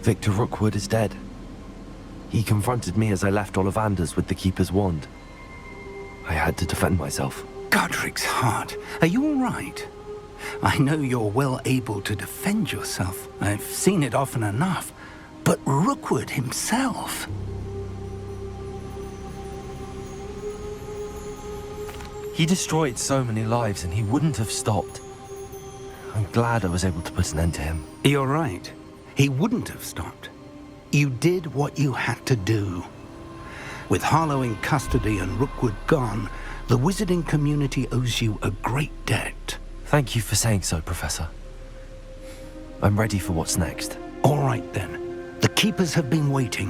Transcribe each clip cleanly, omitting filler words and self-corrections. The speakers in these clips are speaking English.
Victor Rookwood is dead. He confronted me as I left Ollivander's with the Keeper's wand. I had to defend myself. Godric's heart, are you all right? I know you're well able to defend yourself. I've seen it often enough. But Rookwood himself... He destroyed so many lives and he wouldn't have stopped. I'm glad I was able to put an end to him. You're right. He wouldn't have stopped. You did what you had to do. With Harlow in custody and Rookwood gone, the wizarding community owes you a great debt. Thank you for saying so, Professor. I'm ready for what's next. All right, then. The Keepers have been waiting.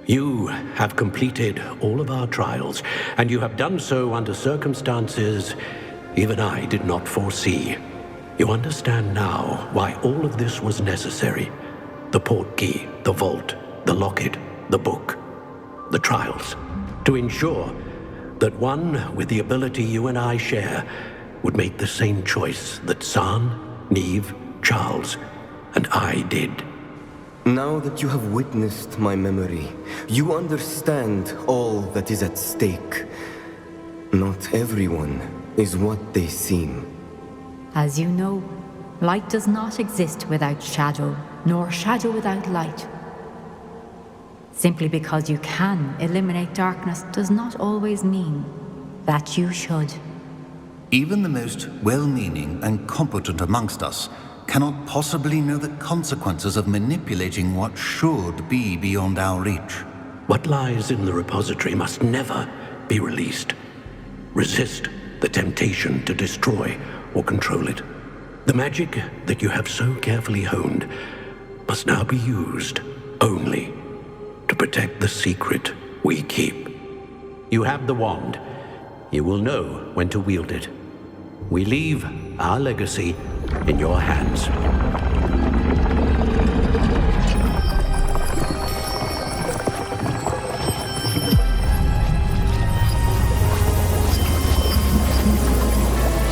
You have completed all of our trials, and you have done so under circumstances even I did not foresee. You understand now why all of this was necessary. The portkey, the vault, the locket, the book, the trials. To ensure that one with the ability you and I share would make the same choice that San, Neve, Charles, and I did. Now that you have witnessed my memory, you understand all that is at stake. Not everyone is what they seem. As you know, light does not exist without shadow, nor shadow without light. Simply because you can eliminate darkness does not always mean that you should. Even the most well-meaning and competent amongst us cannot possibly know the consequences of manipulating what should be beyond our reach. What lies in the repository must never be released. Resist the temptation to destroy or control it. The magic that you have so carefully honed must now be used only to protect the secret we keep. You have the wand. You will know when to wield it. We leave our legacy in your hands.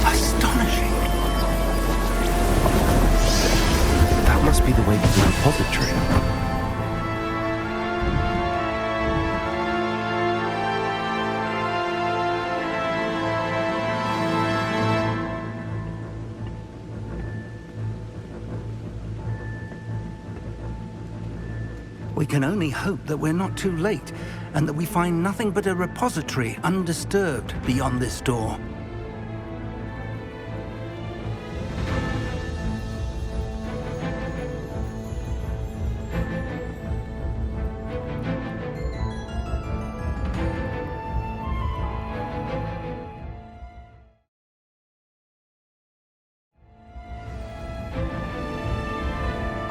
Astonishing. That must be the way to the repository. We can only hope that we're not too late, and that we find nothing but a repository undisturbed beyond this door.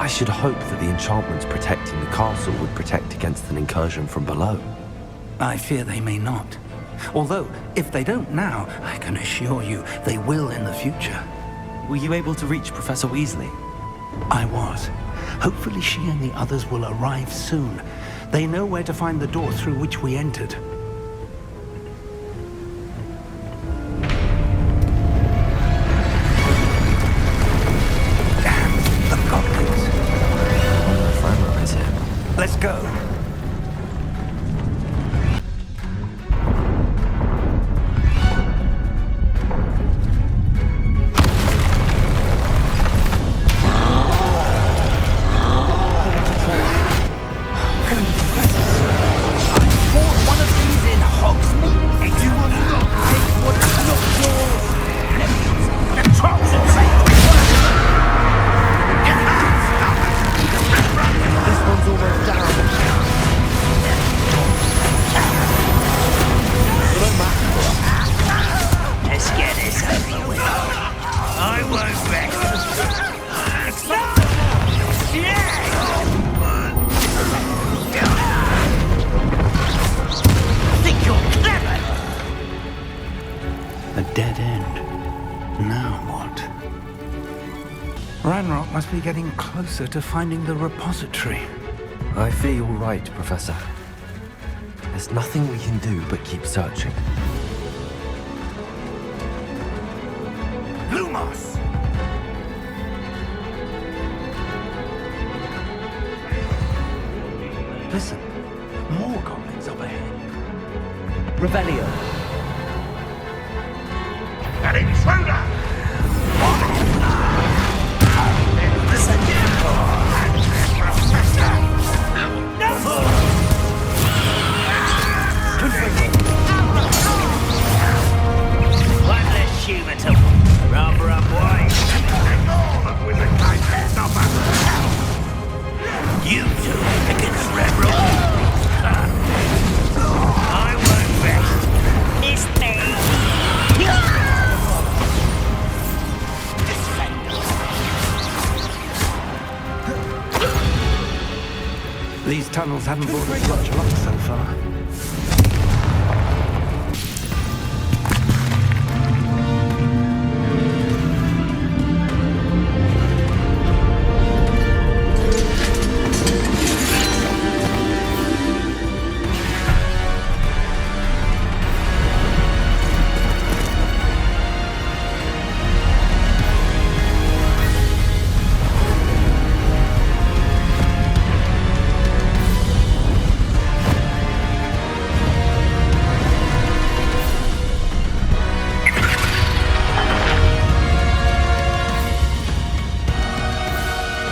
I should hope that the enchantments protecting the castle would protect against an incursion from below. I fear they may not. Although, if they don't now, I can assure you they will in the future. Were you able to reach Professor Weasley? I was. Hopefully she and the others will arrive soon. They know where to find the door through which we entered. Damn, the goblins. Is it? Let's go. A dead end. Now what? Ranrock must be getting closer to finding the repository. I fear you're right, Professor. There's nothing we can do but keep searching. Blue Lumos! Listen, more goblins up ahead. Revelio. An intruder! One less human to rub boy. All of wizard kind heads off us! You two against Red Room. I won't rest. It's me. These tunnels haven't brought us much luck so far.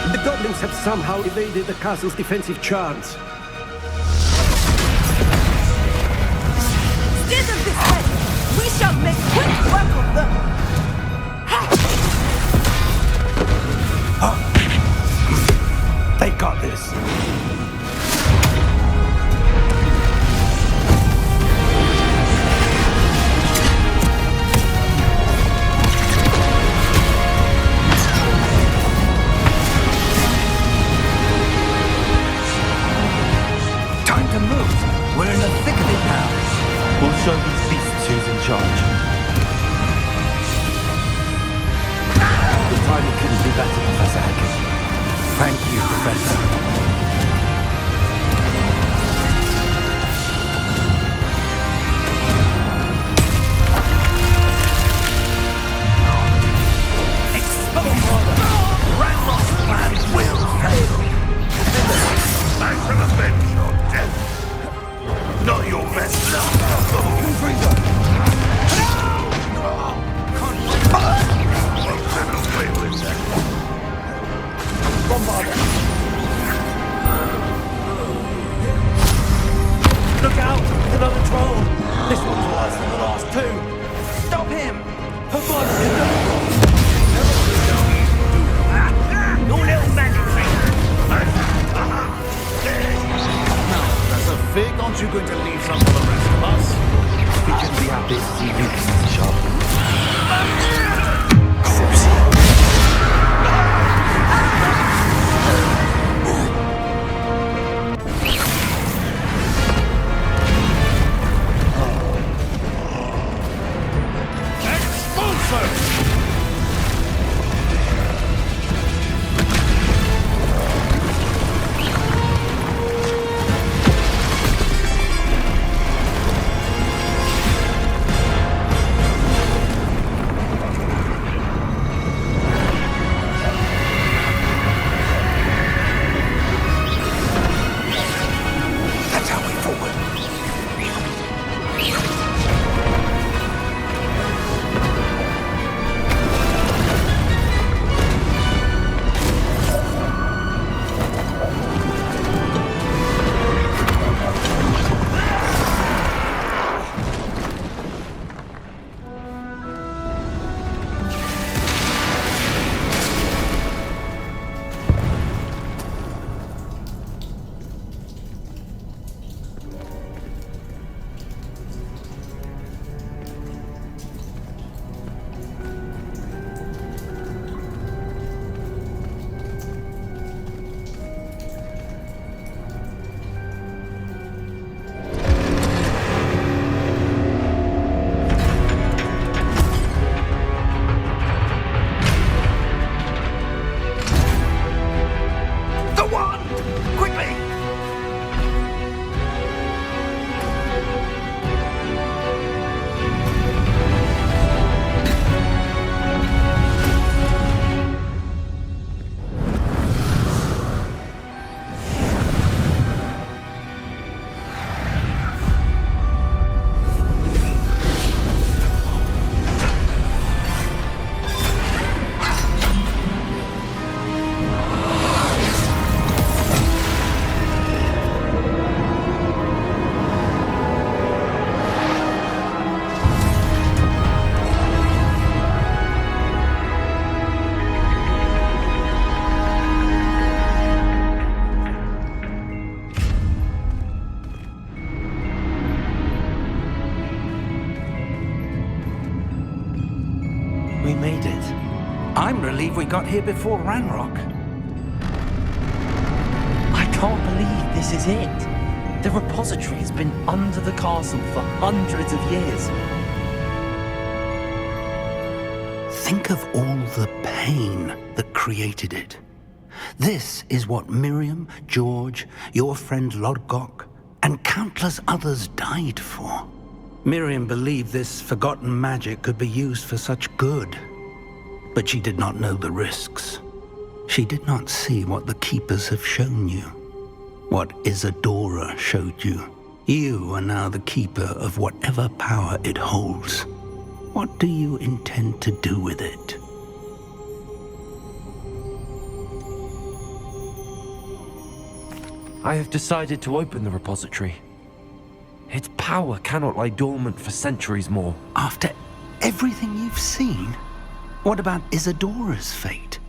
The goblins have somehow evaded the castle's defensive charms. Stand of this way! We shall make quick work of them! They got this. Time to move. We're in the thick of it now. We'll show these beasts who's in charge. The timing couldn't be better, Professor Hackett. Thank you, Professor. Time to avenge your death! Not your best luck! We made it. I'm relieved we got here before Ranrock. I can't believe this is it. The repository has been under the castle for hundreds of years. Think of all the pain that created it. This is what Miriam, George, your friend Lodgok, and countless others died for. Miriam believed this forgotten magic could be used for such good, but she did not know the risks. She did not see what the Keepers have shown you, what Isadora showed you. You are now the Keeper of whatever power it holds. What do you intend to do with it? I have decided to open the repository. Its power cannot lie dormant for centuries more. After everything you've seen, what about Isadora's fate?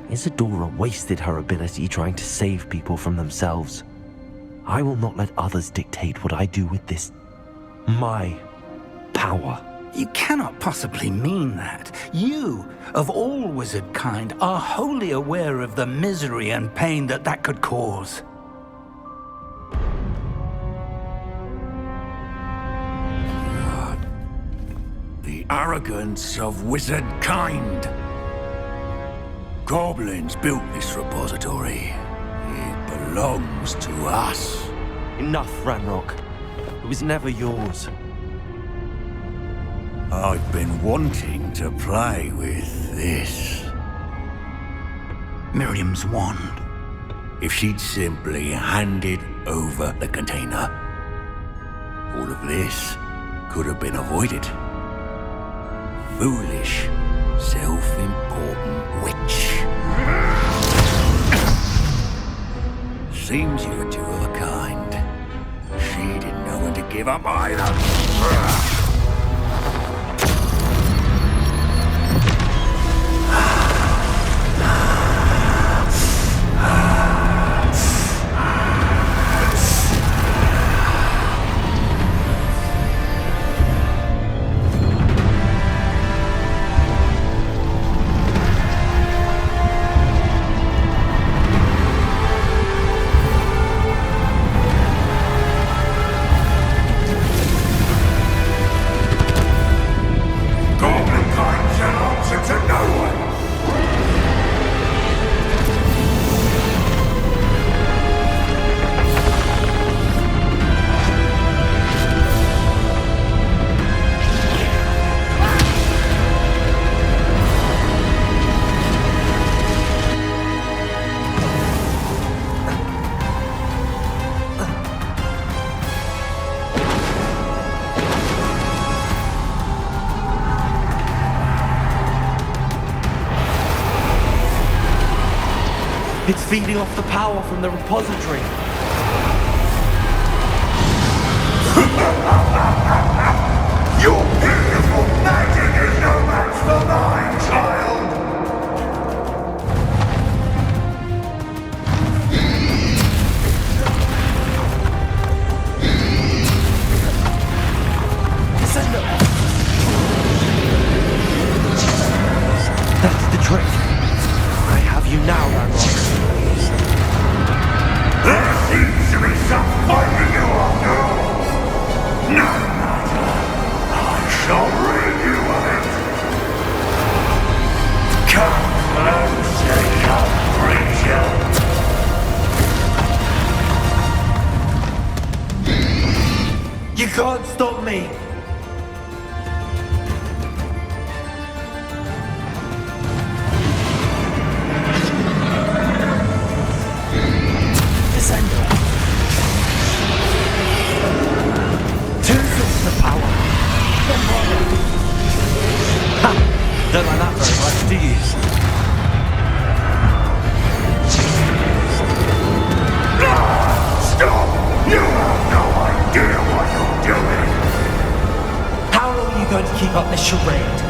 Isadora wasted her ability trying to save people from themselves. I will not let others dictate what I do with this. My power. You cannot possibly mean that. You, of all wizard kind, are wholly aware of the misery and pain that could cause. The arrogance of wizard kind. Goblins built this repository. It belongs to us. Enough, Ranrock. It was never yours. I've been wanting to play with this. Miriam's wand. If she'd simply handed over the container, all of this could have been avoided. Foolish, self-important witch. Seems you're two of a kind. She didn't know when to give up either. It's feeding off the power from the repository. Your beautiful magic is no match for mine, child! That's the trick. I have you now, Ranrock. There seems to be some fighting you after all. No matter. I shall rid you of it. Come closer, young creature. You can't stop me. Don't like that very much, do you? Stop! You have no idea what you're doing! How long are you going to keep up this charade?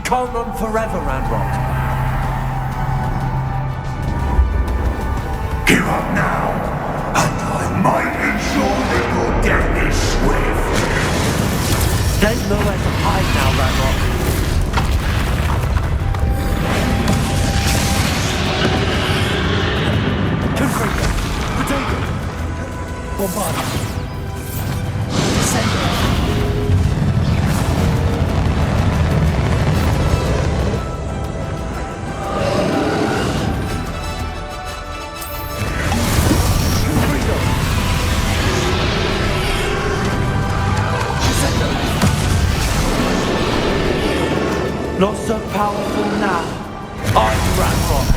can't run forever, Ranrock. Give up now, and I might ensure that your death is swift. There's nowhere to hide now, Ranrock. Confringo! Potato! Bombardier! Descender! Not so powerful now, are you, Ranrock?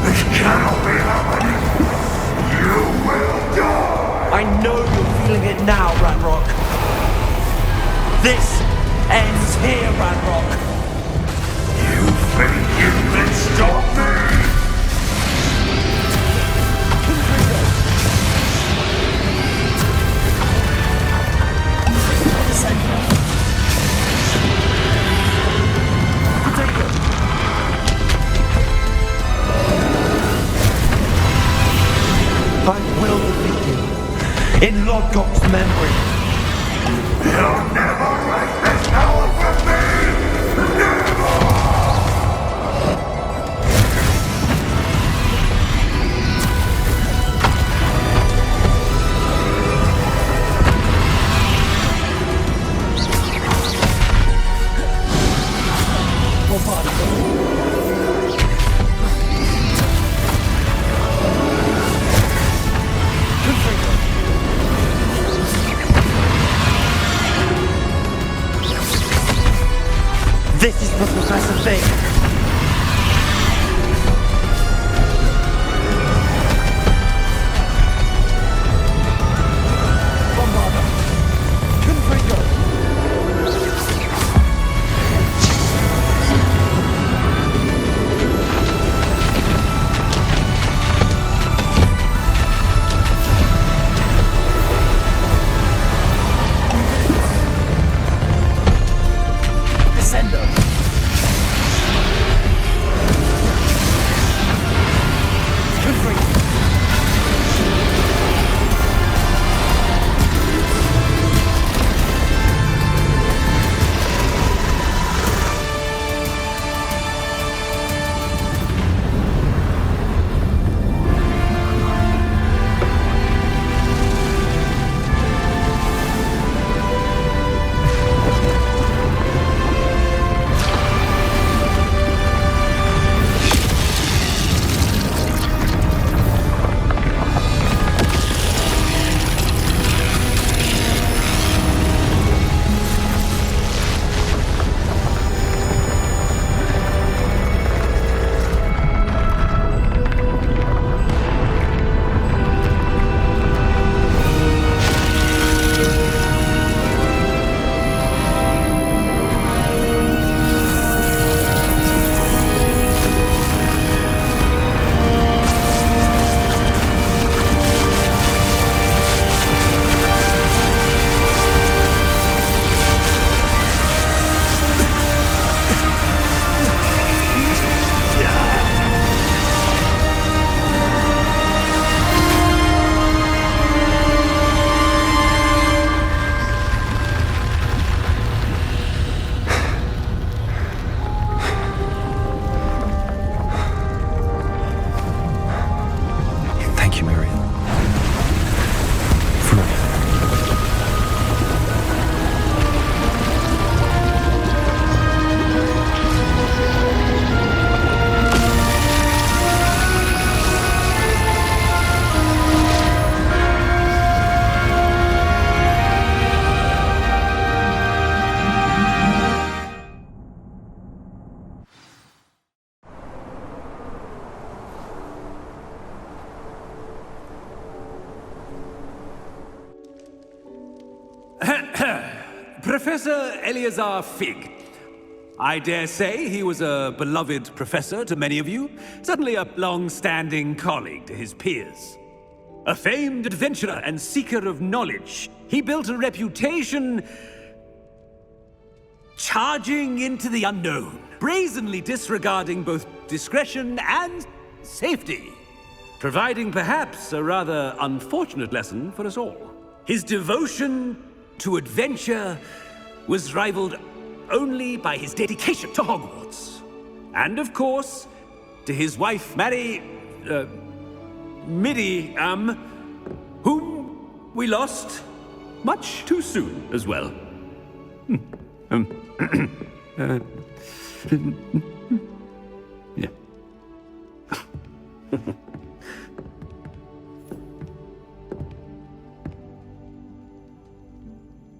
This cannot be happening. You will die. I know you're feeling it now, Ranrock. This ends here, Ranrock. You think you can stop me? I will defeat you in Lodgok's memory. You'll never wreak this power from me! Never! This is the Professor thing. Bombardier. Confringo. Professor Eleazar Fig. I dare say he was a beloved professor to many of you, certainly a long-standing colleague to his peers. A famed adventurer and seeker of knowledge, he built a reputation charging into the unknown, brazenly disregarding both discretion and safety, providing perhaps a rather unfortunate lesson for us all. His devotion to adventure was rivaled only by his dedication to Hogwarts. And of course, to his wife, Midi, whom we lost much too soon as well. Yeah.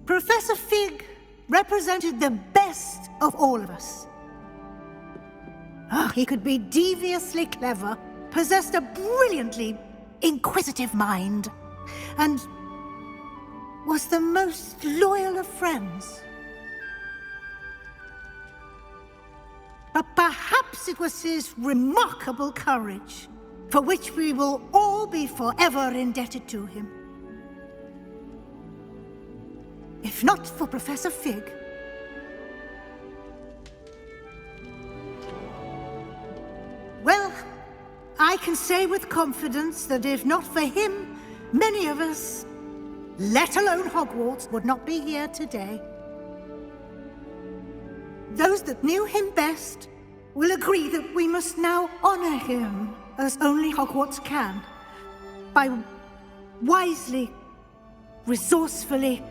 Professor Fig represented the best of all of us. He could be deviously clever, possessed a brilliantly inquisitive mind, and was the most loyal of friends. But perhaps it was his remarkable courage, for which we will all be forever indebted to him. If not for Professor Fig, well, I can say with confidence that if not for him, many of us, let alone Hogwarts, would not be here today. Those that knew him best will agree that we must now honor him as only Hogwarts can, by wisely, resourcefully,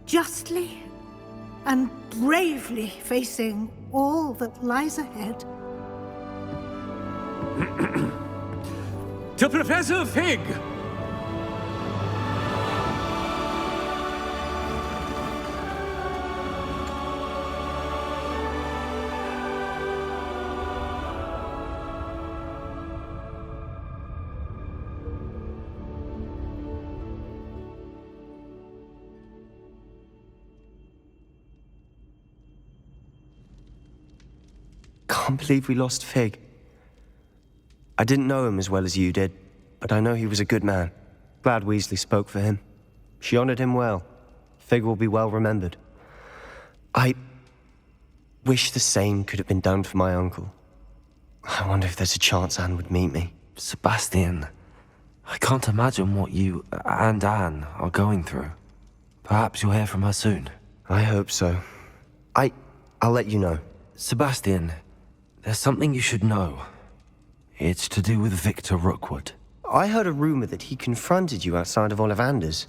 justly, and bravely facing all that lies ahead. To Professor Fig! Can't believe we lost Fig. I didn't know him as well as you did, but I know he was a good man. Glad Weasley spoke for him. She honored him well. Fig will be well remembered. I wish the same could have been done for my uncle. I wonder if there's a chance Anne would meet me. Sebastian, I can't imagine what you and Anne are going through. Perhaps you'll hear from her soon. I hope so. I'll let you know. Sebastian, there's something you should know. It's to do with Victor Rookwood. I heard a rumor that he confronted you outside of Ollivander's.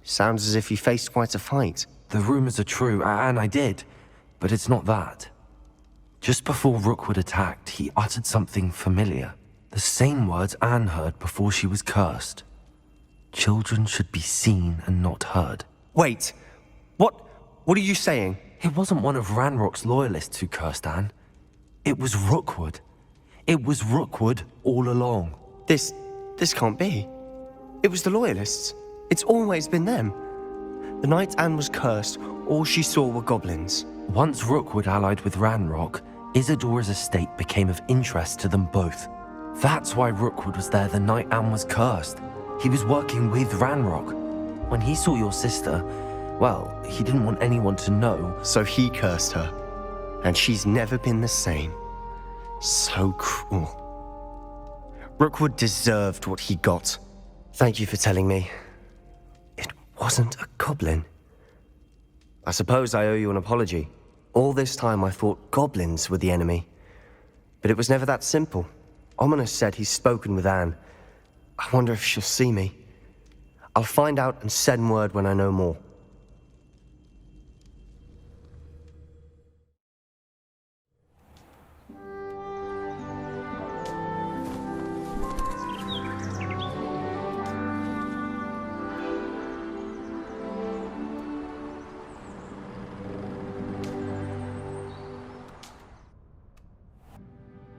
Sounds as if he faced quite a fight. The rumors are true, and I did, but it's not that. Just before Rookwood attacked, he uttered something familiar. The same words Anne heard before she was cursed. Children should be seen and not heard. Wait, what are you saying? It wasn't one of Ranrock's loyalists who cursed Anne. It was Rookwood. It was Rookwood all along. This can't be. It was the Loyalists. It's always been them. The night Anne was cursed, all she saw were goblins. Once Rookwood allied with Ranrock, Isadora's estate became of interest to them both. That's why Rookwood was there the night Anne was cursed. He was working with Ranrock. When he saw your sister, well, he didn't want anyone to know. So he cursed her. And she's never been the same. So cruel. Rookwood deserved what he got. Thank you for telling me. It wasn't a goblin. I suppose I owe you an apology. All this time I thought goblins were the enemy. But it was never that simple. Ominous said he's spoken with Anne. I wonder if she'll see me. I'll find out and send word when I know more.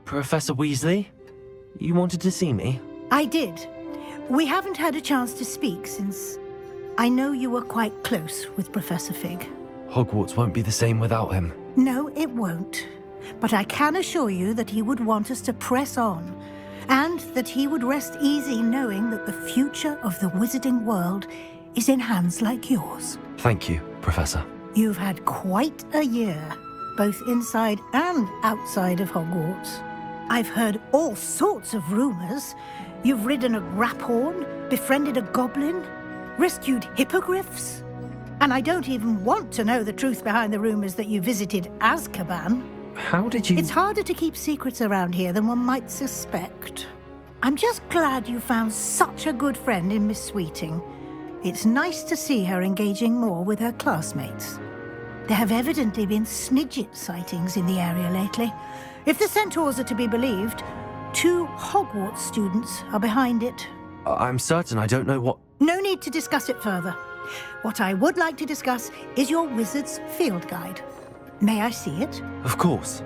Professor Weasley, you wanted to see me? I did. We haven't had a chance to speak since I know you were quite close with Professor Fig. Hogwarts won't be the same without him. No, it won't. But I can assure you that he would want us to press on and that he would rest easy knowing that the future of the wizarding world is in hands like yours. Thank you, Professor. You've had quite a year, both inside and outside of Hogwarts. I've heard all sorts of rumors. You've ridden a graphorn, befriended a goblin, rescued hippogriffs. And I don't even want to know the truth behind the rumors that you visited Azkaban. How did you... It's harder to keep secrets around here than one might suspect. I'm just glad you found such a good friend in Miss Sweeting. It's nice to see her engaging more with her classmates. There have evidently been Snidget sightings in the area lately. If the centaurs are to be believed, 2 Hogwarts students are behind it. I'm certain I don't know what... No need to discuss it further. What I would like to discuss is your wizard's field guide. May I see it? Of course.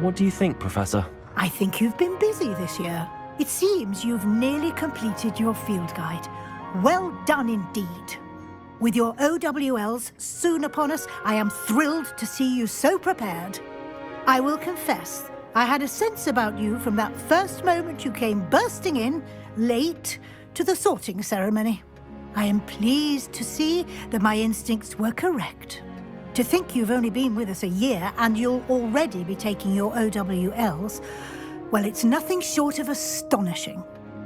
What do you think, Professor? I think you've been busy this year. It seems you've nearly completed your field guide. Well done indeed. With your OWLs soon upon us, I am thrilled to see you so prepared. I will confess, I had a sense about you from that first moment you came bursting in, late, to the sorting ceremony. I am pleased to see that my instincts were correct. To think you've only been with us a year and you'll already be taking your OWLs, well, it's nothing short of astonishing.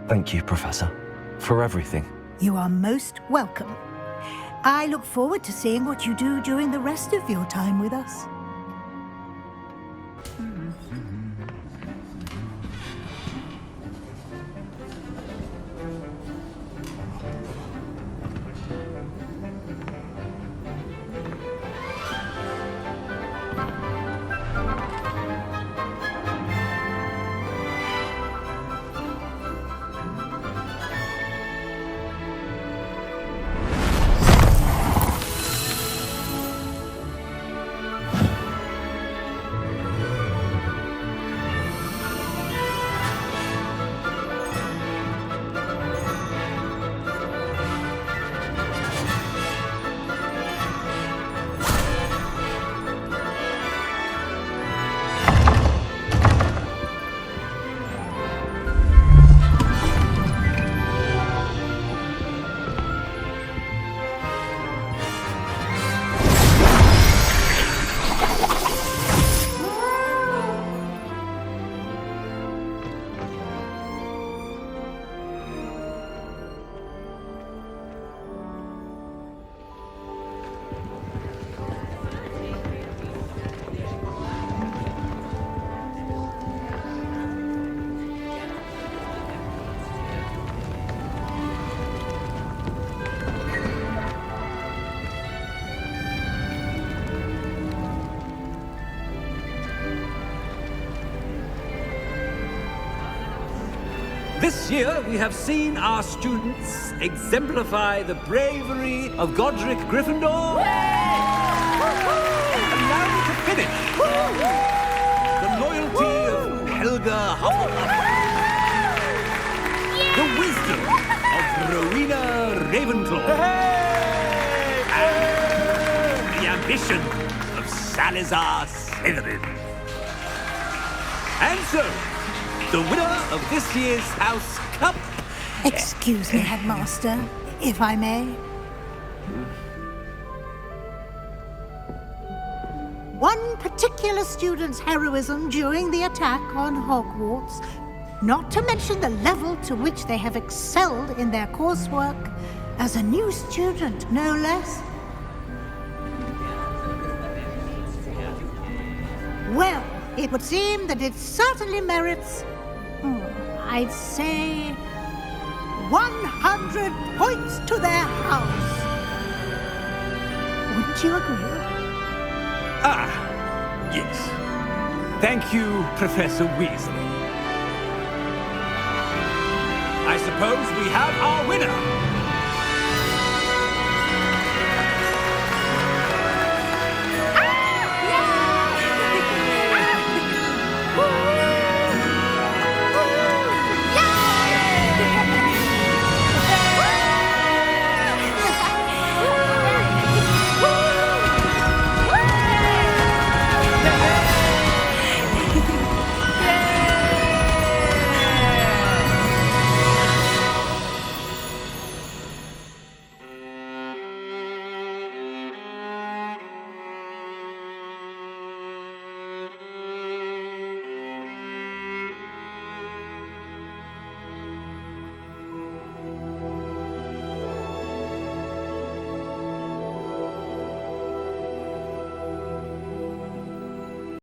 Thank you, Professor, for everything. You are most welcome. I look forward to seeing what you do during the rest of your time with us. This year, we have seen our students exemplify the bravery of Godric Gryffindor. And now to finish, the loyalty of Helga Hufflepuff. The wisdom of Rowena Ravenclaw. And the ambition of Salazar Slytherin. And so, the winner of this year's House Cup... Excuse me, Headmaster, if I may. One particular student's heroism during the attack on Hogwarts, not to mention the level to which they have excelled in their coursework, as a new student, no less. Well, it would seem that it certainly merits... I'd say 100 points to their house. Wouldn't you agree? Ah, yes. Thank you, Professor Weasley. I suppose we have our winner.